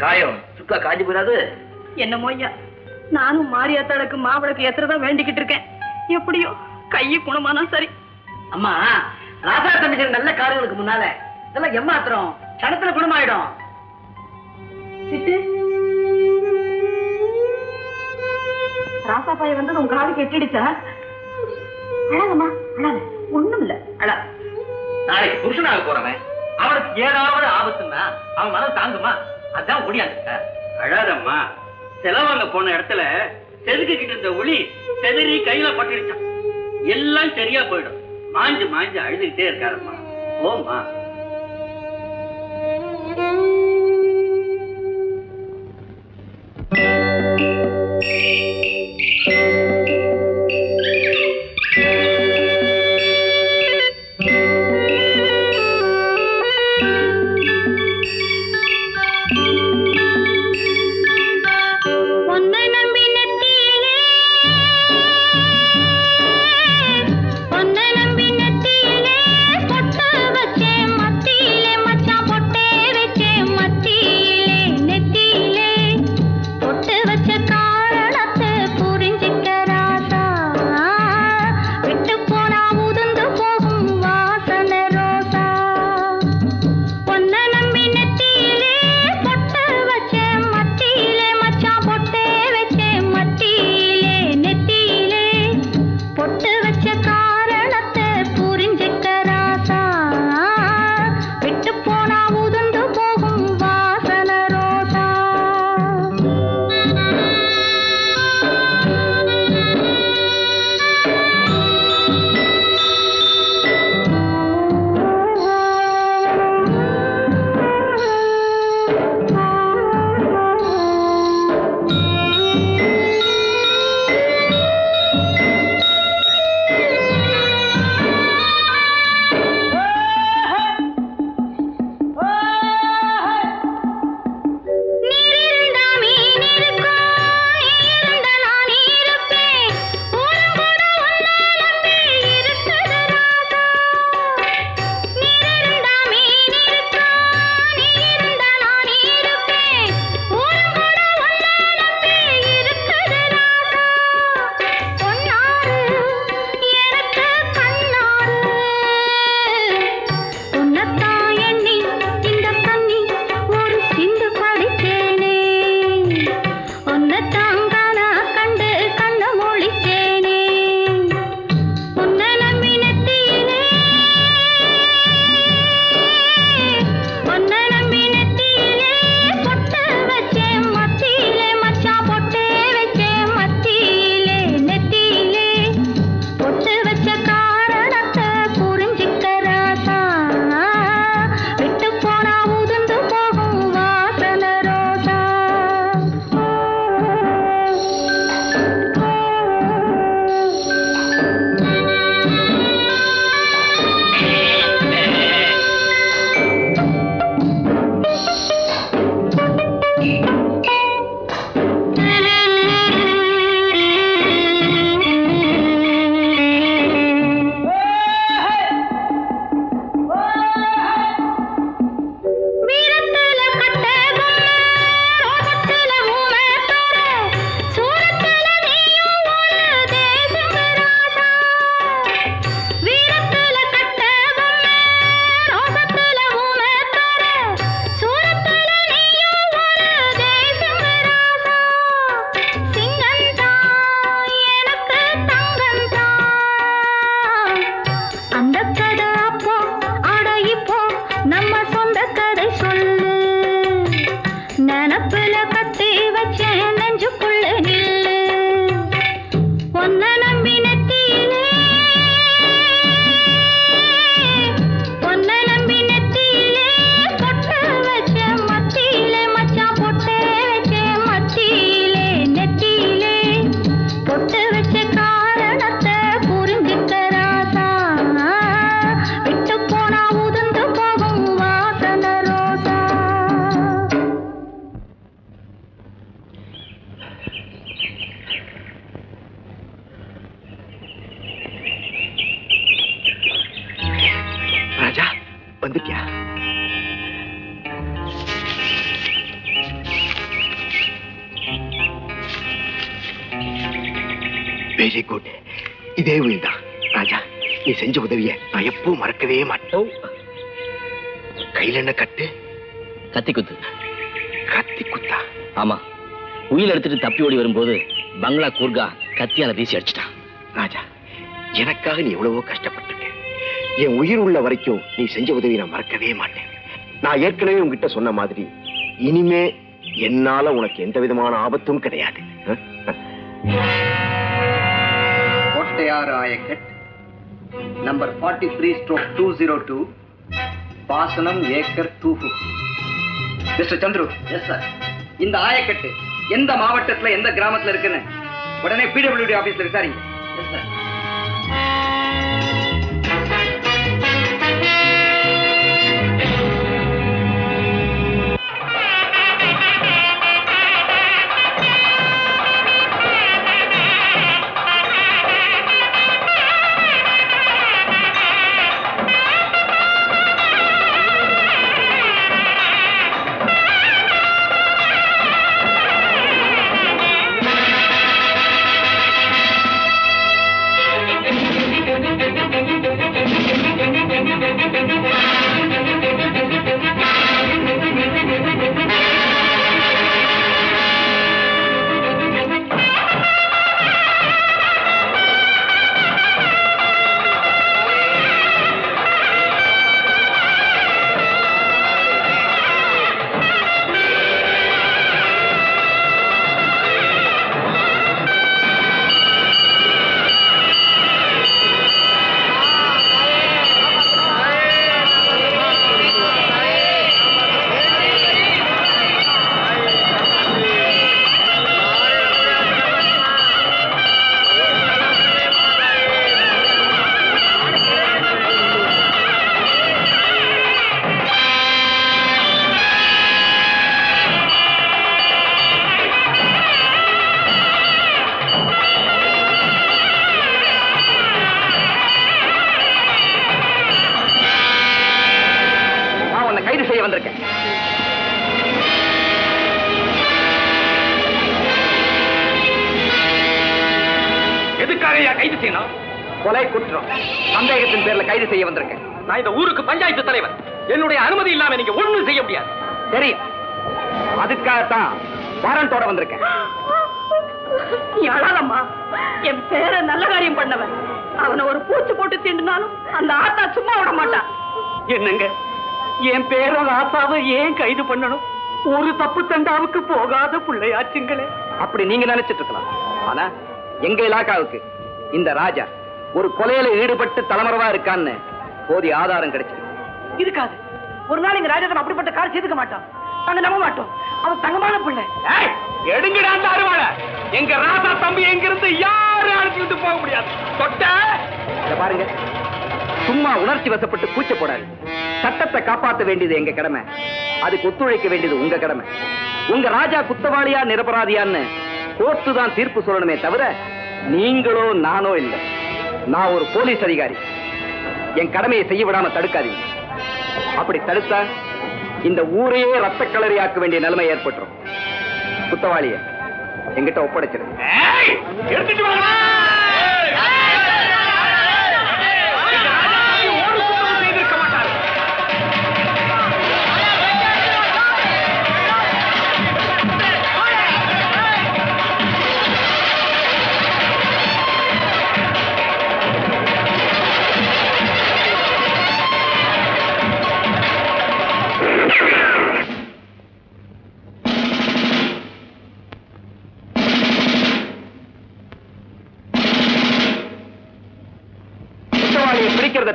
காயம் சுக்கா காஞ்சி போயிடாது. என்னமோ ஐயா, நானும் மாரியாத்தாளுக்கு மாவிளக்கு ஏத்துறதான் வேண்டிக்கிட்டு இருக்கேன். எப்படியோ கையை குணமானா சரி. அம்மா, ராசா தம்பிக்கிற நல்ல காரியங்களுக்கு முன்னால இதெல்லாம் ஏமாத்திரம் சனத்துல குணமாயிடும். ராசா பாய வந்து உங்க காது கெட்டிடுச்சா? அழகம்மா, அழக, ஒண்ணும் இல்ல. அழ, நாளைக்கு புருஷனாக போறவன் அவனுக்கு ஏதாவது ஆபத்துன்னா அவன் மனம் தாங்குமா? அதான் முடியாது. அழாதம்மா, செலவாங்க போன இடத்துல செதுக்கிட்டு இருந்த ஒளி செதறி கையில பட்டுடுச்சான். எல்லாம் சரியா போயிடும். மாஞ்சு மாஞ்சு அழுதுகிட்டே இருக்காரம்மா. ஓமா, வெரி குட். இதே வீடு தான் ராஜா. நீ செஞ்ச உதவிய நான் எப்பவும் மறக்கவே மாட்டேன். கையில என்ன கட்டு? கத்தி குத்து. கத்தி குத்தா? ஆமா, உயிர் எடுத்துட்டு தப்பி ஓடி வரும்போது பங்களா கூர்கா கத்தியால வீசி அடிச்சிட்டான். ராஜா, எனக்காக நீ எவ்வளவோ கஷ்டப்பட்டிருக்க. என் உயிர் உள்ள வரைக்கும் நீ செஞ்ச உதவி நான் மறக்கவே மாட்டேன். நான் ஏற்கனவே உங்ககிட்ட சொன்ன மாதிரி இனிமே என்னால உனக்கு எந்த விதமான ஆபத்தும் கிடையாது. கோட்டையாறு ஆயக்கட் நம்பர் 43/202, பாசனம் acre 250. Mister Chandru. Yes sir. இந்த ஆயக்கட்டு எந்த மாவட்டத்துல எந்த கிராமத்துல இருக்குன்னு உடனே பிடபிள்யூடி ஆபீஸ்ல விசாரிங்க. Yes sir. கைது செய்ய வந்திருக்கேன். எதுக்காக கைது செய்யணும்? கொலை குற்றம் சந்தேகத்தின் பேர்ல கைது செய்ய வந்திருக்கேன். நான் இந்த ஊருக்கு பஞ்சாயத்து தலைவர். என்னுடைய அனுமதி இல்லாம நீங்க ஒண்ணும் செய்ய முடியாது. தெரியும். அதுக்காகத்தான் வாரண்டோட வந்திருக்கேன். நீ அழாதம்மா. என் பேர நல்ல காரியம் பண்ணவன். அவனை ஒரு பூச்சி போட்டு தீண்டினாலும் அந்த ஆத்தா சும்மா விட மாட்டான். என்னங்க, என் பேர ராசாவை ஏன் கைது பண்ணணும்? ஒரு தப்பு தண்டாவுக்கு போகாத பிள்ளையாச்சுங்களே. அப்படி நீங்க நினைச்சிட்டு இருக்கலாம். ஆனா எங்க இலாக்காவுக்கு இந்த ராஜா ஒரு கொலையில ஈடுபட்டு தலைமறைவா இருக்கான்னு போதிய ஆதாரம் கிடைச்சிருக்கு. இருக்காது. ஒரு நாள் எங்க ராஜா அப்படிப்பட்ட கார் செய்துக்க மாட்டான். நாங்க நம்ப மாட்டோம். அவன் தங்கமான பிள்ளை. எடுங்கடா அந்த அருவாளை. எங்க ராசா தம்பி எங்க இருந்து யாரும் அழைச்சிட்டு போக முடியாது. தொட்ட பாருங்க. சும்மா உணர்ச்சி வசப்பட்டு கூச்ச போடாது. சட்டத்தை காப்பாற்ற வேண்டியது எங்க கடமை. அதுக்கு ஒத்துழைக்க வேண்டியது உங்க கடமை. உங்க ராஜா குத்தவாளியா நிரபராதியான்னு கோர்ட்டு தான் தீர்ப்பு சொல்லணுமே தவிர நீங்களோ நானோ இல்லை. நான் ஒரு போலீஸ் அதிகாரி. என் கடமையை செய்ய விடாம தடுக்காதீங்க. அப்படி தடுத்தா இந்த ஊரையே ரத்த கலரியாக்க வேண்டிய நிலைமை ஏற்பட்டுரும். குத்தவாளிய என்கிட்ட ஒப்படைச்சிருங்க.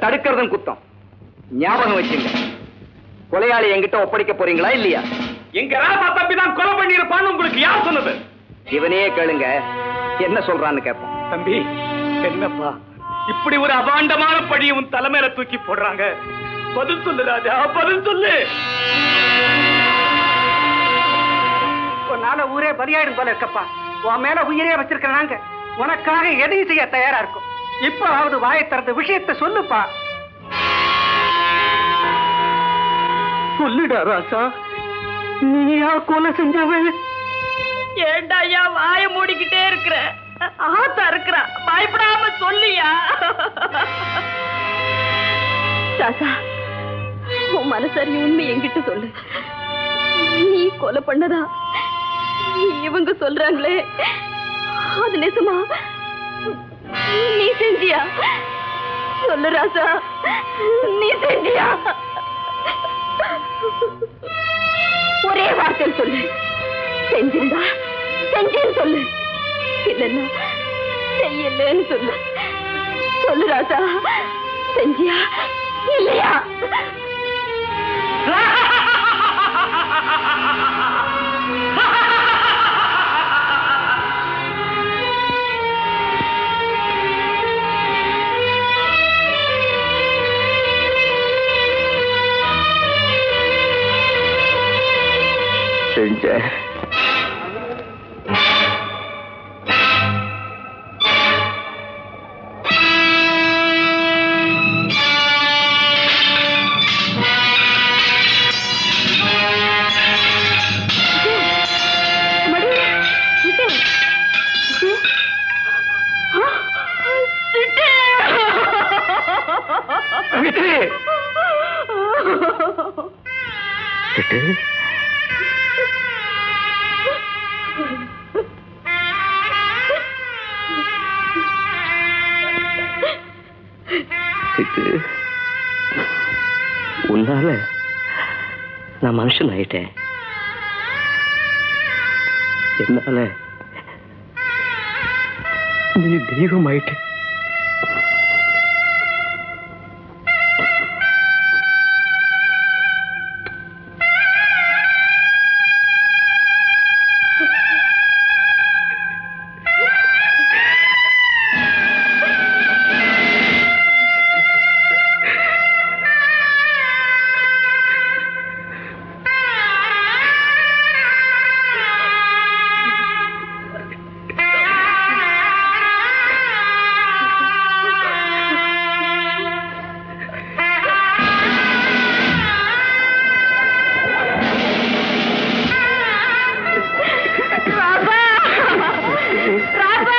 தடுக்கிறதும் குத்தம். ஞாபகம் வச்சுங்க. கொலையாளி என்கிட்ட ஒப்படைக்க போறீங்களா இல்லையா? எங்க ராசா தம்பி தான் கொலை பண்ணிருப்பான்னு உங்களுக்கு யார் சொன்னது? இவனே கேளுங்க, என்ன சொல்றான்னு கேட்போம். தம்பி, என்னப்பா இப்படி ஒரு அபாண்டமான பழியை உன் தலைமையில தூக்கி போடுறாங்க? பதில் சொல்லு ராஜா, பதில் சொல்லு. உன்னால ஊரே பலியாயிடும் போல இருக்கப்பா. உன் மேல உயிரே வச்சிருக்க நாங்க உனக்காக எதையும் செய்ய தயாரா இருக்கும். இப்பவாவது வாயை திறந்த விஷயத்தை சொல்லுப்பா. சொல்லுடா ராசா, நீயா கொலை செஞ்சவன்? ஏண்டா ஐயா வாய மூடிக்கிட்டே இருக்கிற? ஆத்தா இருக்கிறா, பயப்படாம சொல்லியா. ராசா, உன் மனசரி உண்மை என்கிட்ட சொல்லு. நீ கொலை பண்ணதா இவங்க சொல்றாங்களே, அது நிஜமா? நீ செஞ்சியா? சொல்லு ராசா, நீ செஞ்சியா? ஒரே வார்த்தையில் சொல்லு. செஞ்சிருந்தா செஞ்சேன்னு சொல்லு, இல்லைன்னா செய்யலன்னு சொல்லு. சொல்லு ராசா, செஞ்சியா இல்லையா? செஞ்சேன். உன்னால நான் மனுஷன் ஆயிட்டேன். என்னால நீ தெய்வம் ஆயிட்ட. ராசா